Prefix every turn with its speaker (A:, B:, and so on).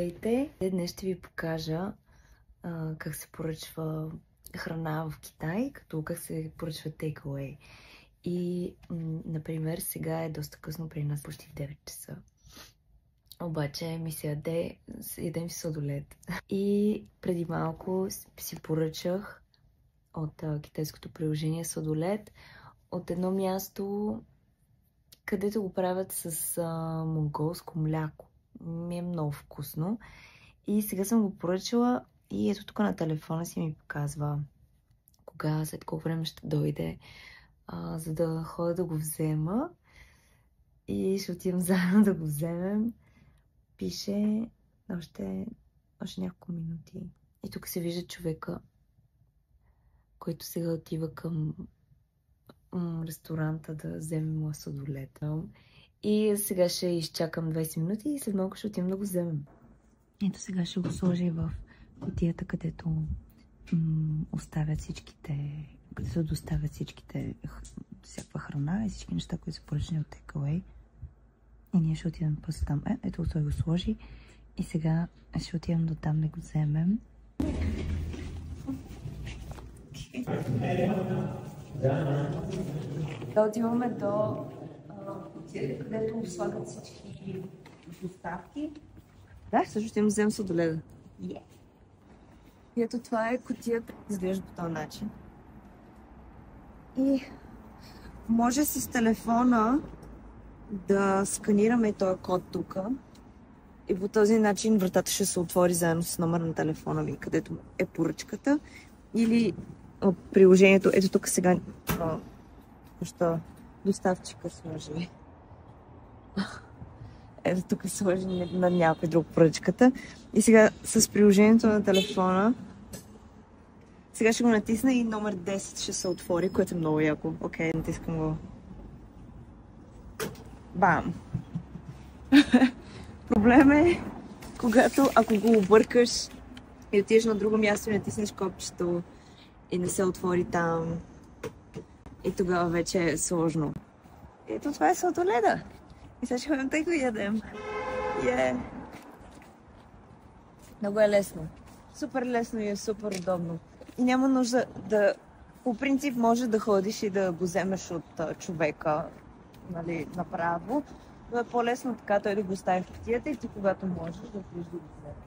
A: Здравейте! Днес ще ви покажа как се поръчва храна в Китай, като как се поръчва takeaway. И, например, сега е доста късно при нас, почти в 9 часа. Обаче ми се ядем си сладолед. И преди малко си поръчах от китайското приложение сладолед от едно място, където го правят с монголско мляко. Ми е много вкусно. И сега съм го поръчала и ето тук на телефона си ми показва кога, след колко време ще дойде, за да ходя да го взема. И ще отидем заедно да го вземем. Пише още няколко минути. И тук се вижда човека, който сега отива към ресторанта да вземе моя сладолед. И сега ще изчакам 20 минути и след малко ще отидем да го вземем. Ето сега ще го сложа в кутията, където оставят където доставят всичките всякаква храна и всички неща, които са поръчани от takeaway. И ние ще отидем после там. Ето той го сложи. И сега ще отидем до там да го вземем. Да отиваме до кутията, където слагат всички доставки. Да, също ще им вземем сладоледа. И ето това е кутията. Изглежда по този начин. И може с телефона да сканираме този код тук. И по този начин вратата ще се отвори заедно с номер на телефона ми, където е поръчката. Или приложението. Ето тук сега доставчика сложи. Ето тук сложи на някой друг поръчката. И сега с приложението на телефона сега ще го натисна и номер 10 ще се отвори, което е много яко. Окей, натискам го. Бам! Проблем е, ако го объркаш и отидеш на друго място и натиснеш копчето и не се отвори там, и тогава вече е сложно. Ето това е сладоледа. И сега ще ходим да го ядем. Много е лесно. Супер лесно и е супер удобно. И няма нужда да... По принцип може да ходиш и да го вземеш от човека, нали, направо. Но е по-лесно така той да го остави в кутията и ти когато можеш да влизаш да го вземеш.